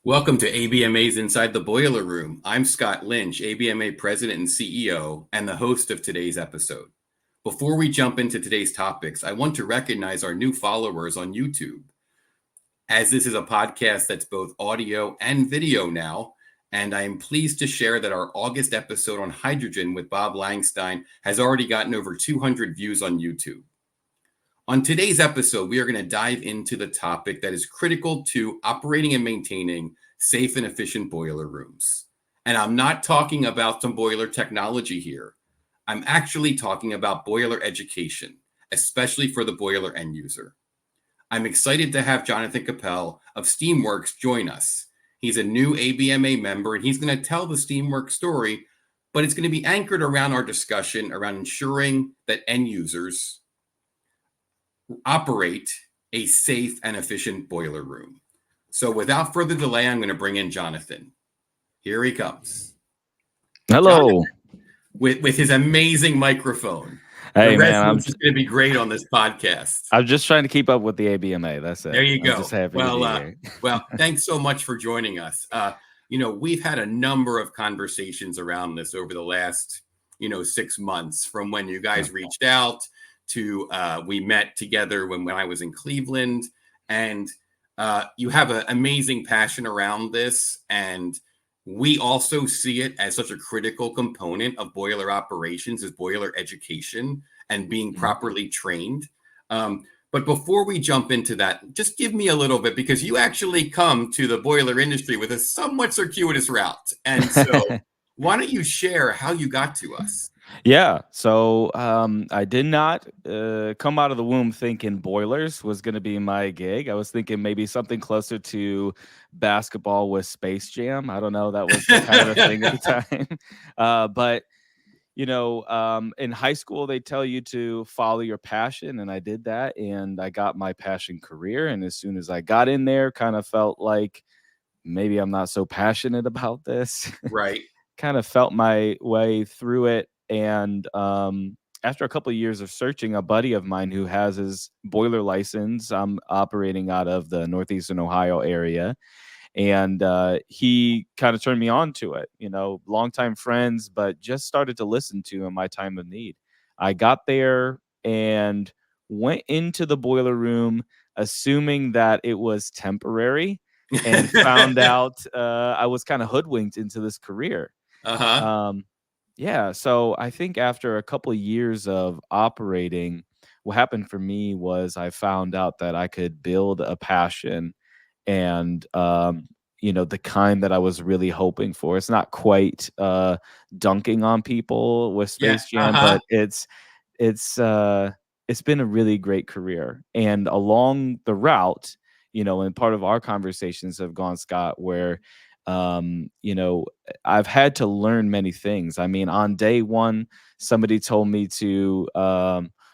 Welcome to ABMA's Inside the Boiler Room. I'm Scott Lynch, ABMA President and CEO, and the host of today's episode. Before we jump into today's topics, I want to recognize our new followers on YouTube. As this is a podcast that's both audio and video now, and I am pleased to share that our August episode on hydrogen with Bob Langstein has already gotten over 200 views on YouTube. On today's episode, we are going to dive into the topic that is critical to operating and maintaining safe and efficient boiler rooms. And I'm not talking about some boiler technology here. I'm actually talking about boiler education, especially for the boiler end user. I'm excited to have Jonathan Kapel of STEAMWORKS join us. He's a new ABMA member, and he's going to tell the STEAMWORKS story, but it's going to be anchored around our discussion around ensuring that end users operate a safe and efficient boiler room. So without further delay, I'm going to bring in Jonathan. Here he comes. Hello. Jonathan, with his amazing microphone. Hey, the man, resonance is going to be great on this podcast. I'm just trying to keep up with the ABMA. That's it. There you go. I'm just happy to be here. Well, thanks so much for joining us. We've had a number of conversations around this over the last, 6 months, from when you guys reached out to we met together when I was in Cleveland, and you have an amazing passion around this, and we also see it as such a critical component of boiler operations is boiler education and being properly trained. But before we jump into that, just give me a little bit, because you actually come to the boiler industry with a somewhat circuitous route. And so why don't you share how you got to us? Yeah. So I did not come out of the womb thinking boilers was going to be my gig. I was thinking maybe something closer to basketball with Space Jam. I don't know. That was kind of a thing at the time. But, in high school, they tell you to follow your passion. And I did that. And I got my passion career. And as soon as I got in there, kind of felt like maybe I'm not so passionate about this. Right. Kind of felt my way through it. And after a couple of years of searching, a buddy of mine who has his boiler license, I'm operating out of the Northeastern Ohio area, and he kind of turned me on to it. Longtime friends, but just started to listen to in my time of need. I got there and went into the boiler room assuming that it was temporary, and found out I was kind of hoodwinked into this career. Yeah, so I think after a couple of years of operating, what happened for me was I found out that I could build a passion, and the kind that I was really hoping for. It's not quite dunking on people with Space Jam, but it's been a really great career. And along the route, and part of our conversations have gone, Scott, where I've had to learn many things. I mean, on day one, somebody told me to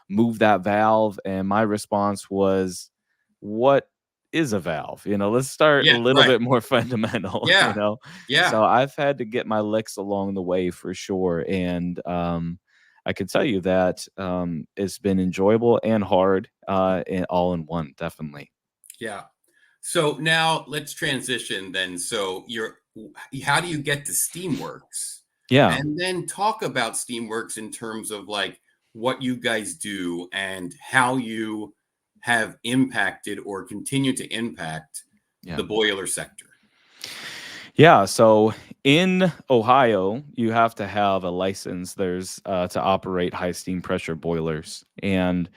move that valve, and my response was, "What is a valve?" Let's start a little bit more fundamental. So I've had to get my licks along the way for sure, and I can tell you that it's been enjoyable and hard, and all in one, definitely. Yeah. So now let's transition then. So how do you get to STEAMWORKS? Yeah. And then talk about STEAMWORKS in terms of like what you guys do and how you have impacted or continue to impact the boiler sector. Yeah. So in Ohio, you have to have a license. There's to operate high steam pressure boilers. And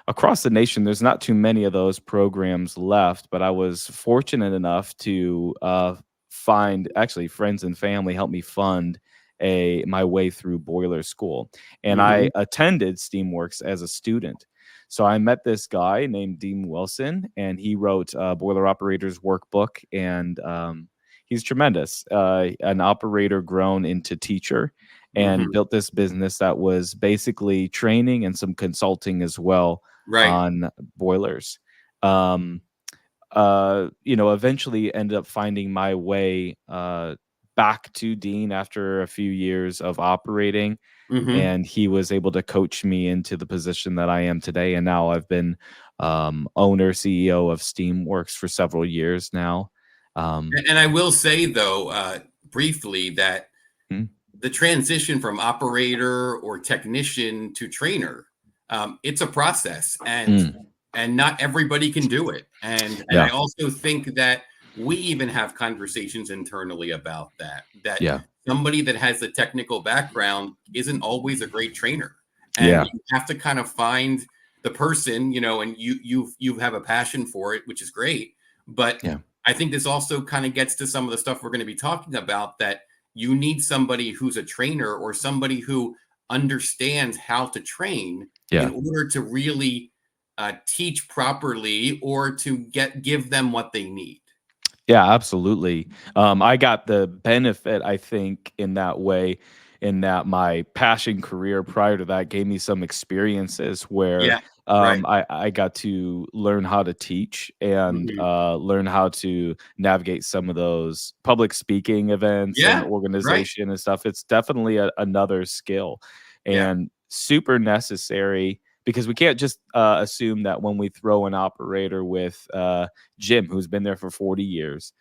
across the nation, there's not too many of those programs left, but I was fortunate enough to find actually friends and family help me fund my way through boiler school. And I attended STEAMWORKS as a student. So I met this guy named Dean Wilson, and he wrote Boiler Operators Workbook, and he's tremendous, an operator grown into teacher, and built this business that was basically training and some consulting as well on boilers. Eventually ended up finding my way back to Dean after a few years of operating. And he was able to coach me into the position that I am today. And now I've been owner, CEO of STEAMWORKS for several years now. And I will say, though, briefly, that Mm, the transition from operator or technician to trainer, it's a process, mm, and not everybody can do it. And I yeah, also think that we even have conversations internally about that yeah, somebody that has a technical background isn't always a great trainer, and yeah, you have to kind of find the person, and you have a passion for it, which is great. But yeah, I think this also kind of gets to some of the stuff we're going to be talking about, that you need somebody who's a trainer or somebody who understands how to train in yeah. order to really teach properly, or to give them what they need. Yeah, absolutely. I got the benefit, I think, in that way, in that my passion career prior to that gave me some experiences where Yeah, right. I got to learn how to teach and Hmm. learn how to navigate some of those public speaking events and Yeah, right. organization and stuff. It's definitely another skill Yeah. and super necessary because we can't just assume that when we throw an operator with Jim, who's been there for 40 years.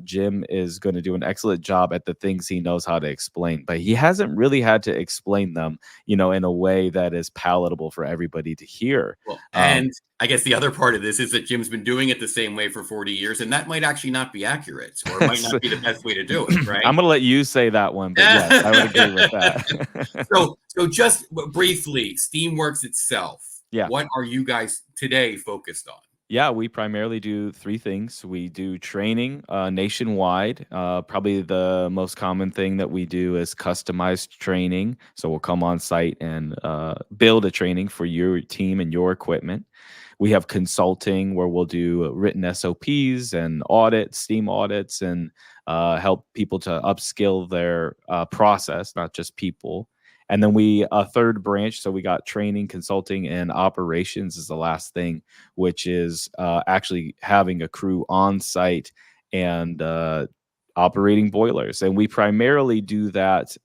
Jim is going to do an excellent job at the things he knows how to explain, but he hasn't really had to explain them, in a way that is palatable for everybody to hear. Well, Um, and I guess the other part of this is that Jim's been doing it the same way for 40 years, and that might actually not be accurate, or it might not so- be the best way to do it, I'm right? going to let you say that one, but yes, I would agree with that. So just briefly, Steamworks itself, Yeah. what are you guys today focused on? Yeah, we primarily do three things. We do training nationwide. Probably the most common thing that we do is customized training. So we'll come on site and build a training for your team and your equipment. We have consulting where we'll do written SOPs and audits, steam audits, and help people to upskill their process, not just people. And then we a third branch. So we got training, consulting, and operations is the last thing, which is actually having a crew on site and operating boilers. And we primarily do that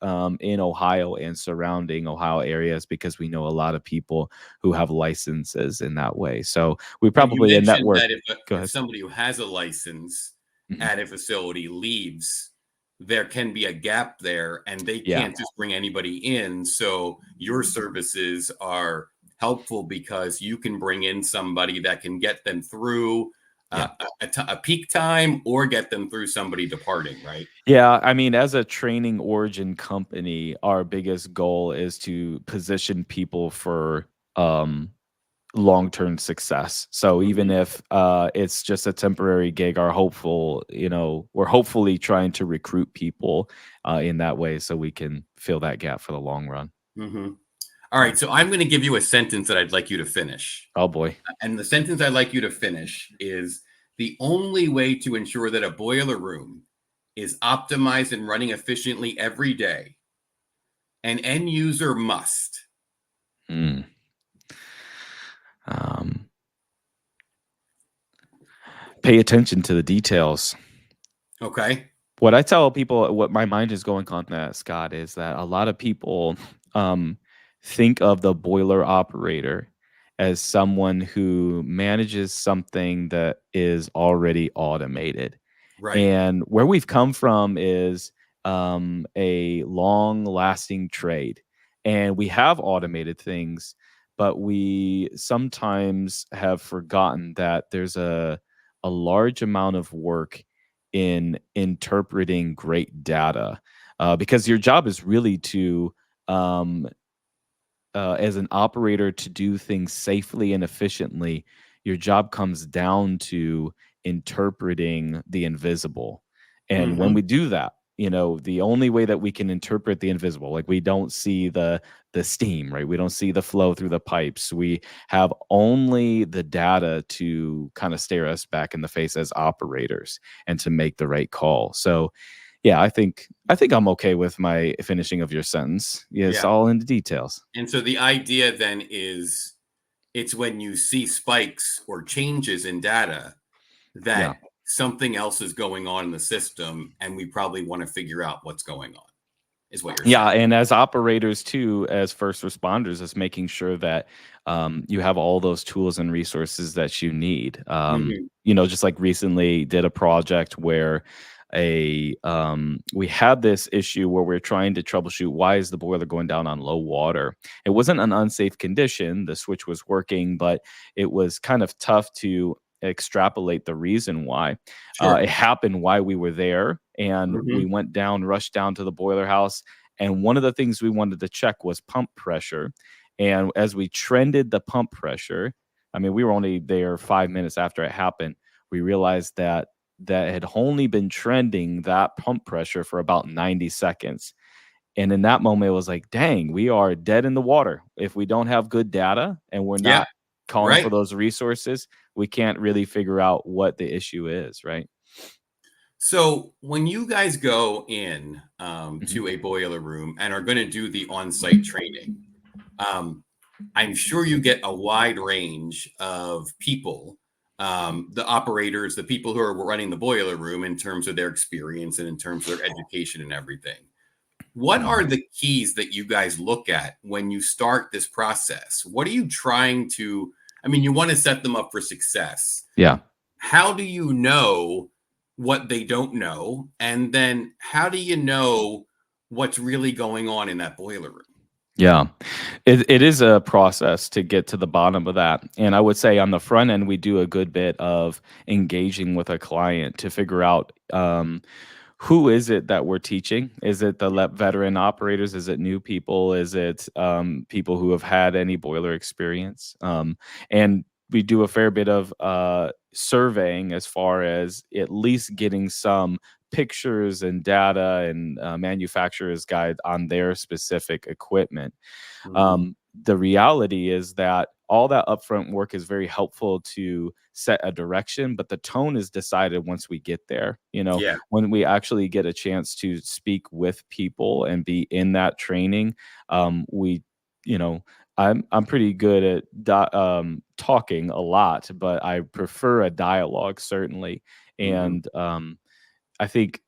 in Ohio and surrounding Ohio areas because we know a lot of people who have licenses in that way. So we Now, you probably a mentioned network. that Go if ahead. somebody who has a license Mhm. at a facility leaves, there can be a gap there, and they Yeah. can't just bring anybody in. So your services are helpful because you can bring in somebody that can get them through Yeah. a peak time, or get them through somebody departing, right? Yeah, I mean, as a training origin company, our biggest goal is to position people for um, long-term success. So even Mhm. if it's just a temporary gig, we're hopefully trying to recruit people in that way so we can fill that gap for the long run. Mhm. All Yeah. right, so I'm going to give you a sentence that I'd like you to finish. Oh boy. And the sentence I'd like you to finish is: the only way to ensure that a boiler room is optimized and running efficiently every day, an end user must. Mm. Um, Pay attention to the details. Okay. What I tell people, what my mind is going on that, Scott, is that a lot of people um, think of the boiler operator as someone who manages something that is already automated. Right. And where we've come from is a long lasting trade. And we have automated things, but we sometimes have forgotten that there's a large amount of work in interpreting great data because your job is really to um, as an operator to do things safely and efficiently, your job comes down to interpreting the invisible. And when Hmm. we do that, the only way that we can interpret the invisible, like we don't see the steam, right? We don't see the flow through the pipes. We have only the data to kind of stare us back in the face as operators and to make the right call. So yeah, I think I'm okay with my finishing of your sentence. Yeah, it's Yeah. all in the details. And so the idea then is, it's when you see spikes or changes in data Yeah. that something else is going on in the system, and we probably want to figure out what's going on. is what you're Yeah, saying. and as operators too, as first responders, is making sure that you have all those tools and resources that you need. Hmm. Just like recently did a project where we had this issue where we're trying to troubleshoot why is the boiler going down on low water. It wasn't an unsafe condition. The switch was working, but it was kind of tough to extrapolate the reason why. Sure. It happened while we were there, and we Hmm. went down, rushed down to the boiler house, and one of the things we wanted to check was pump pressure. And as we trended the pump pressure, I mean, we were only there 5 minutes after it happened. We realized that had only been trending that pump pressure for about 90 seconds. And in that moment, it was like, dang, we are dead in the water. If we don't have good data and we're Yeah. not calling for Right. those resources, we can't really figure out what the issue is, right? So when you guys go in Mhm. to a boiler room and are going to do the on-site training, um, I'm sure you get a wide range of people, the operators, the people who are running the boiler room in terms of their experience and in terms of their education and everything. What are Mhm. the keys that you guys look at when you start this process? What are you trying to, I mean, you want to set them up for success. Yeah. How do you know what they don't know? And then how do you know what's really going on in that boiler room? Yeah. It is a process to get to the bottom of that. And I would say on the front end, we do a good bit of engaging with a client to figure out who is it that we're teaching? Is it the veteran operators? Is it new people? Is it people who have had any boiler experience? And we do a fair bit of surveying as far as at least getting some pictures and data and manufacturer's guide on their specific equipment. Mhm. The reality is that all that upfront work is very helpful to set a direction, but the tone is decided once we get there. Yeah. When we actually get a chance to speak with people and be in that training, we, you know, I'm pretty good at talking a lot, but I prefer a dialogue certainly, Mhm. and I think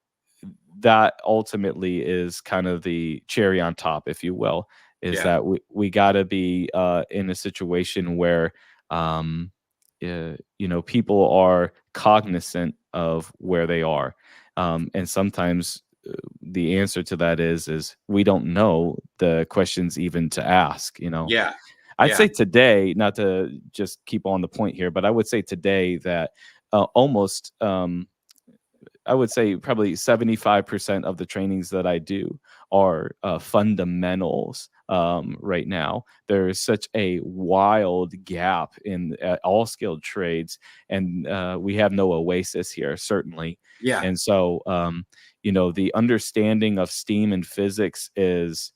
that ultimately is kind of the cherry on top, if you will, is Yeah. that we got to be in a situation where um, people are cognizant of where they are, and sometimes the answer to that is we don't know the questions even to ask. Yeah. I'd Yeah. say today, not to just keep on the point here, but I would say today that almost I would say probably 75% of the trainings that I do are fundamentals right now. There is such a wild gap in all skilled trades, and we have no oasis here, certainly. Yeah. And so, the understanding of steam and physics is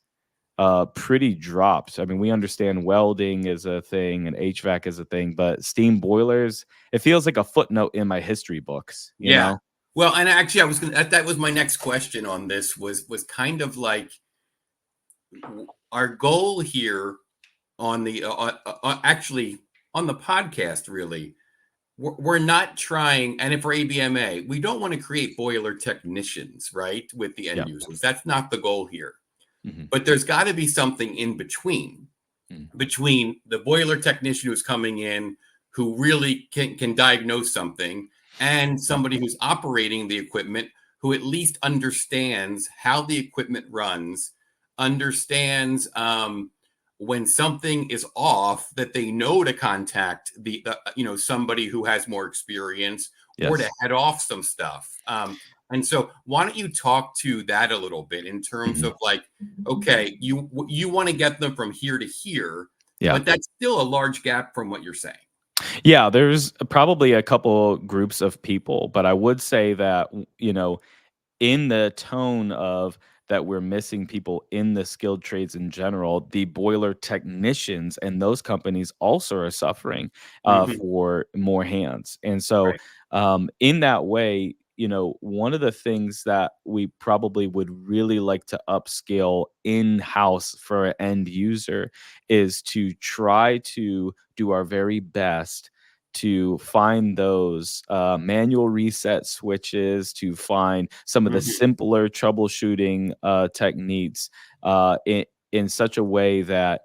pretty dropped. I mean, we understand welding is a thing and HVAC is a thing, but steam boilers, it feels like a footnote in my history books, you Yeah. know? Well, and actually, I was gonna. That was my next question on this. Was kind of like our goal here on the actually on the podcast. Really, we're not trying. And if for ABMA, we don't want to create boiler technicians, right, with the Yeah. end users. That's not the goal here. Mhm. But there's got to be something in Mm. between the boiler technician who's coming in who really can diagnose something and Yeah. somebody who's operating the equipment who at least understands how the equipment runs, understands when something is off that they know to contact the somebody who has more experience or to Yes. head off some stuff. And so why don't you talk to that a little bit in terms Mhm. of like, okay, you want to get them from here to here, Yeah. but that's still a large gap from what you're saying. Yeah, there's probably a couple groups of people, but I would say that, in the tone of that we're missing people in the skilled trades in general, the boiler technicians and those companies also are suffering Hmm. for more hands. And so, Right. in that way, one of the things that we probably would really like to upscale in house for an end user is to try to do our very best to find those manual reset switches, to find some of the Hmm. simpler troubleshooting techniques in such a way that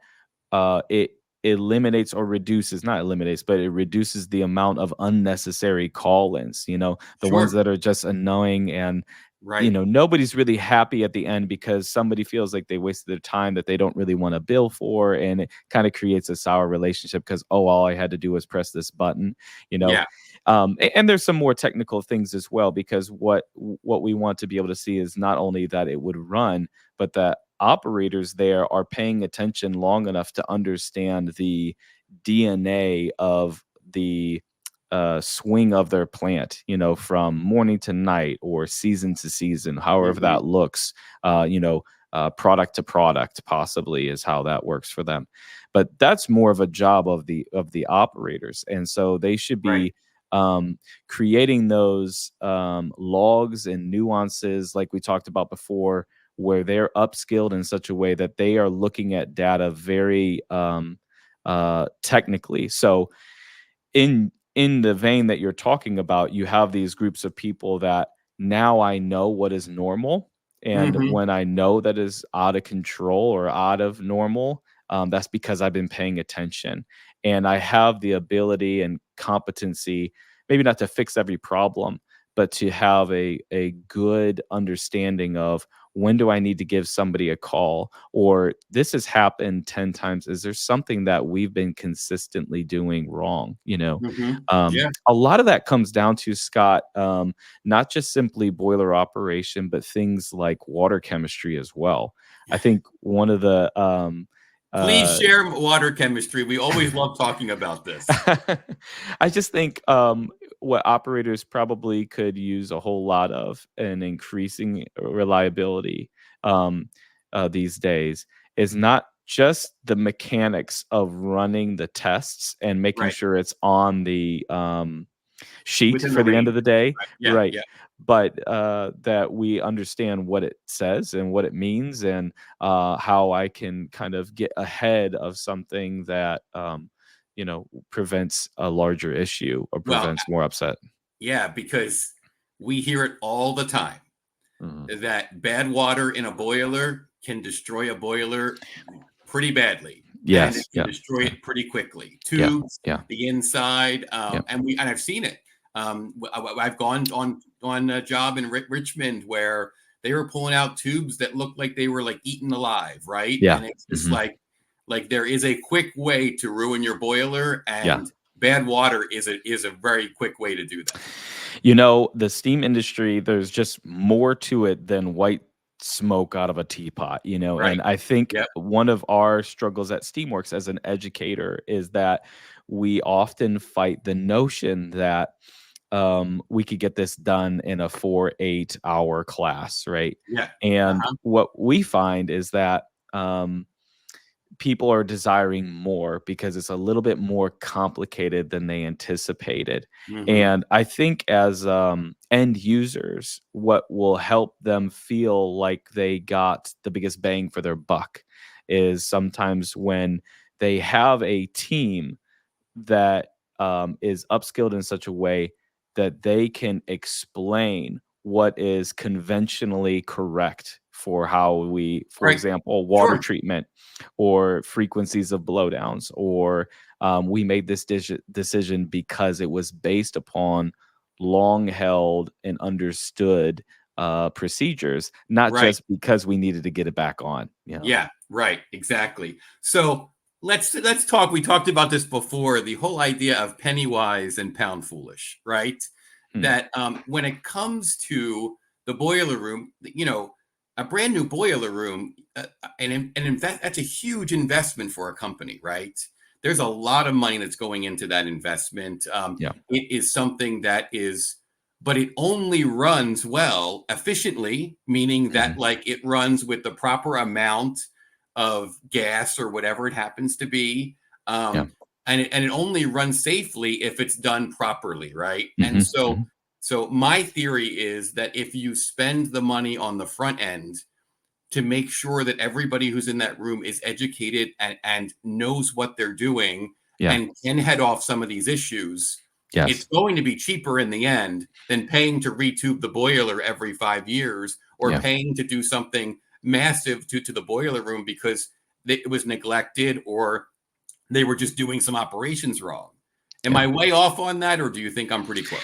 it eliminates or reduces, not eliminates, but it reduces the amount of unnecessary call-ins, the ones Sure. that are just annoying and Right. nobody's really happy at the end because somebody feels like they wasted their time that they don't really want to bill for. And it kind of creates a sour relationship because, oh, all I had to do was press this button, you know. Yeah. And there's some more technical things as well, because what we want to be able to see is not only that it would run, but that operators there are paying attention long enough to understand the DNA of the swing of their plant, from morning to night or season to season, however Hmm. that looks, product to product, possibly is how that works for them. But that's more of a job of the operators, and so they should Right. be creating those logs and nuances, like we talked about before, where they're upskilled in such a way that they are looking at data very technically. So in the vein that you're talking about, you have these groups of people that now I know what is normal, and Hmm. when I know that is out of control or out of normal, that's because I've been paying attention, and I have the ability and competency, maybe not to fix every problem, but to have a good understanding of when do I need to give somebody a call, or this has happened 10 times. Is there something that we've been consistently doing wrong? Hmm. Yeah. A lot of that comes down to, Scott, not just simply boiler operation, but things like water chemistry as well. I think one of the Please uh, share water chemistry. We always love talking about this. I just think what operators probably could use a whole lot of, and increasing reliability these days, is not just the mechanics of running the tests and making Right. sure it's on the sheet Within the for the end range. of the day, Right. Yeah. right? Yeah. But that we understand what it says and what it means, and how I can kind of get ahead of something that prevents a larger issue or Well, prevents more upset. yeah, because we hear it all the time Mhm. that bad water in a boiler can destroy a boiler pretty badly, and it Yes. can Yeah. destroy Yeah. it pretty quickly. Yeah. Tubes, Yeah. the inside, Yeah. and I've seen it. I've gone on a job in Richmond where they were pulling out tubes that looked like they were like eaten alive, right? Yeah. And it's just Hmm. like there is a quick way to ruin your boiler, Yeah. and bad water is a very quick way to do that. The steam industry, there's just more to it than white smoke out of a teapot, Right. and I think Yep. one of our struggles at Steamworks as an educator is that we often fight the notion that we could get this done in a 4-8 hour class, right? Yeah. And Uh-huh. what we find is that um, people are desiring more because it's a little bit more complicated than they anticipated. Hmm. And I think as end users, what will help them feel like they got the biggest bang for their buck is sometimes when they have a team that is upskilled in such a way that they can explain what is conventionally correct for how we, for Right. example, water Sure. treatment or frequencies of blowdowns, or we made this decision because it was based upon long held and understood procedures, not Right. just because we needed to get it back on. Yeah, right, exactly. So let's talk. We talked about this before. The whole idea of penny wise and pound foolish, right? Hmm. That when it comes to the boiler room, a brand new boiler room, that's a huge investment for a company, right? There's a lot of money that's going into that investment. Yeah. It is something that is, but it only runs well efficiently, meaning that Mhm. like it runs with the proper amount of gas or whatever it happens to be. Yeah. And it only runs safely if it's done properly, right? And Hmm. so my theory is that if you spend the money on the front end to make sure that everybody who's in that room is educated and knows what they're doing, Yeah. and can head off some of these issues, it's Yes. going to be cheaper in the end than paying to retube the boiler every 5 years, or Yeah. paying to do something massive to the boiler room because it was neglected, or they were just doing some operations wrong. Am Yeah. I way off on that, or do you think I'm pretty close?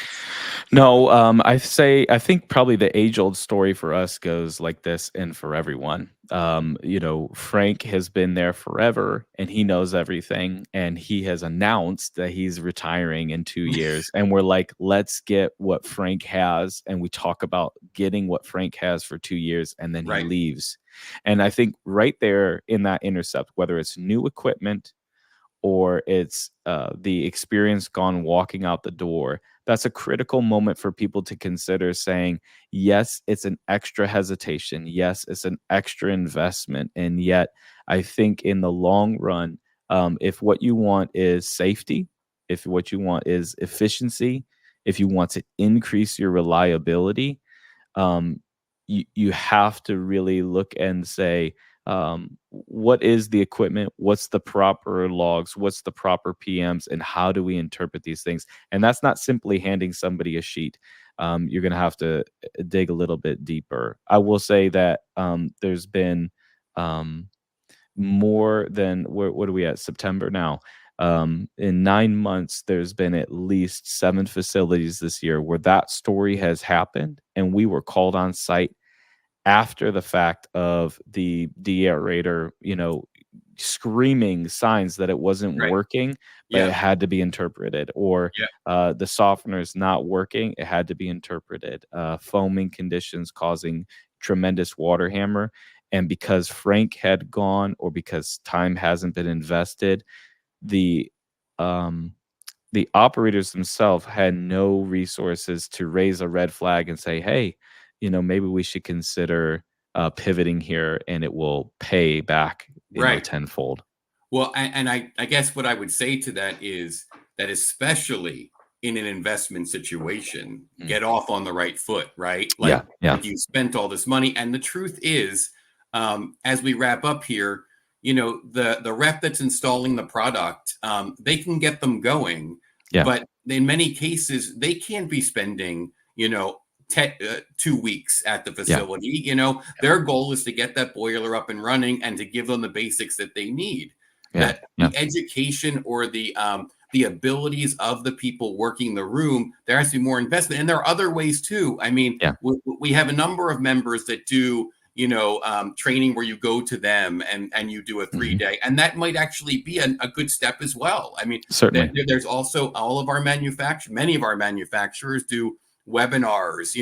No, I think probably the age-old story for us goes like this and for everyone. Frank has been there forever and he knows everything and he has announced that he's retiring in 2 years and we're like, "Let's get what Frank has," and we talk about getting what Frank has for 2 years and then he Right. leaves. And I think right there in that intercept, whether it's new equipment or it's the experience gone walking out the door, that's a critical moment for people to consider saying, yes, it's an extra hesitation. Yes, it's an extra investment. And yet, I think in the long run, if what you want is safety, if what you want is efficiency, if you want to increase your reliability, um, you have to really look and say, what is the equipment? What's the proper logs? What's the proper PMs? And how do we interpret these things? And that's not simply handing somebody a sheet. You're going to have to dig a little bit deeper. I will say that there's been more than what are we at? September now. In 9 months, there's been at least 7 facilities this year where that story has happened, and we were called on site after the fact of the deaerator, screaming signs that it wasn't Right. working, but it Yeah. had to be interpreted, or Yeah. the softener's not working, it had to be interpreted. Foaming conditions causing tremendous water hammer, and because Frank had gone, or because time hasn't been invested, the um, the operators themselves had no resources to raise a red flag and say, "Hey, maybe we should consider pivoting here, and it will pay back, Right. tenfold." Well, and I guess what I would say to that is that, especially in an investment situation, Mm. get off on the right foot, right? Yeah, yeah, Like you spent all this money, and the truth is, as we wrap up here, the rep that's installing the product, they can get them going, yeah, but in many cases they can't be spending 2 weeks at the yeah, facility. Their goal is to get that boiler up and running and to give them the basics that they need. yeah, That yeah, the education, or the abilities of the people working the room, there has to be more investment, and there are other ways too. I mean, yeah. we have a number of members that do training where you go to them and you do a three Mhm. day, and that might actually be a good step as well. I mean, Certainly. there's also many of our manufacturers do webinars.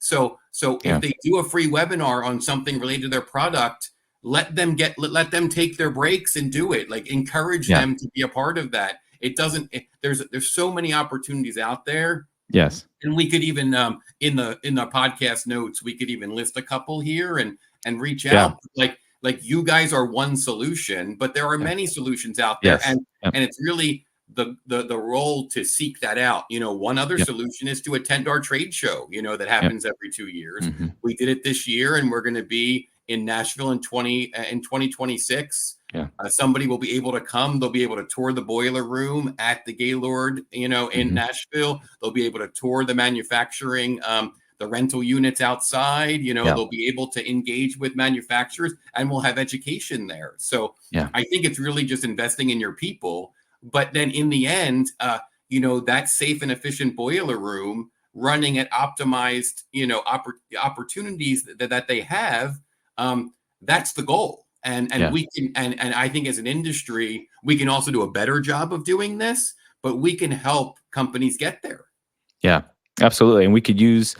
So if Yeah, they do a free webinar on something related to their product, let them take their breaks and do it. Like, encourage yeah, them to be a part of that. There's so many opportunities out there, yes, and we could even, in the podcast notes, we could even list a couple here and reach yeah, out. Like you guys are one solution, but there are yeah, many solutions out there, yes, and yep, it's really the role to seek that out. One other yep, solution is to attend our trade show, that yep, happens every 2 years. mhm, We did it this year, and we're going to be in Nashville in 2026. yeah, Somebody will be able to come. They'll be able to tour the boiler room at the Gaylord, in mhm, Nashville. They'll be able to tour the manufacturing, the rental units outside. yeah, They'll be able to engage with manufacturers, and we'll have education there. So yeah, I think it's really just investing in your people. But then in the end, that safe and efficient boiler room running at optimized, opportunities that they have, that's the goal. And yeah. we can, and I think as an industry, we can also do a better job of doing this, but we can help companies get there. Yeah, absolutely. And we could use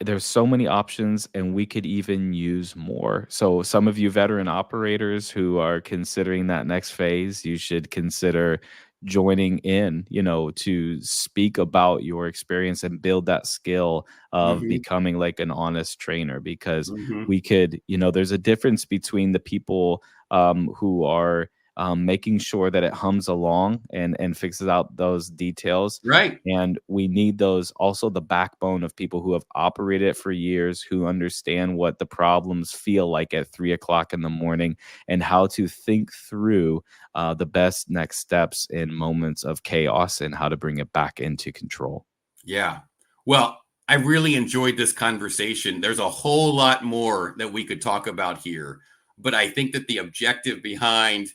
there's so many options, and we could even use more. So, some of you veteran operators who are considering that next phase, you should consider joining in, to speak about your experience and build that skill of Hmm. becoming like an honest trainer, because Hmm. we could, there's a difference between the people who are making sure that it hums along and fixes out those details. Right. And we need those, also the backbone of people who have operated it for years, who understand what the problems feel like at 3 o'clock in the morning and how to think through the best next steps in moments of chaos and how to bring it back into control. Yeah. Well, I really enjoyed this conversation. There's a whole lot more that we could talk about here, but I think that the objective behind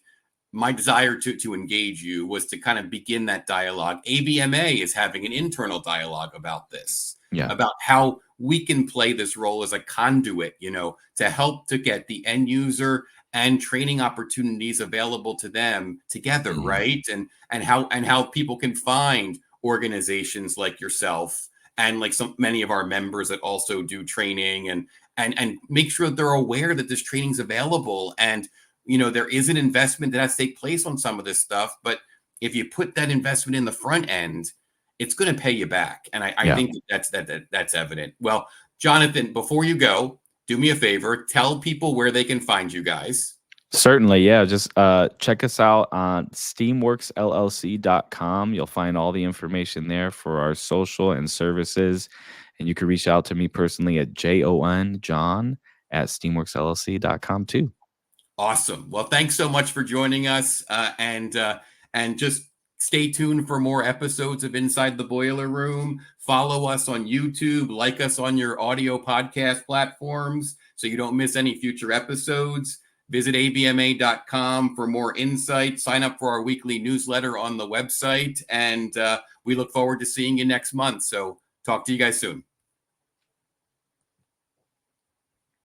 my desire to engage you was to kind of begin that dialogue. ABMA is having an internal dialogue about this, Yeah. about how we can play this role as a conduit, to help to get the end user and training opportunities available to them together, Mhm. right? And how people can find organizations like yourself and like so many of our members that also do training and make sure that they're aware that this training is available. And there is an investment that has to take place on some of this stuff, but if you put that investment in the front end, it's going to pay you back. And I Yeah. think that's evident. Well, Jonathan, before you go, do me a favor, tell people where they can find you guys. Certainly, yeah. Just check us out on steamworksllc.com. You'll find all the information there for our social and services. And you can reach out to me personally at John at steamworksllc.com too. Awesome. Well, thanks so much for joining us, and just stay tuned for more episodes of Inside the Boiler Room. Follow us on YouTube, like us on your audio podcast platforms so you don't miss any future episodes. Visit abma.com for more insight. Sign up for our weekly newsletter on the website, and we look forward to seeing you next month. So talk to you guys soon.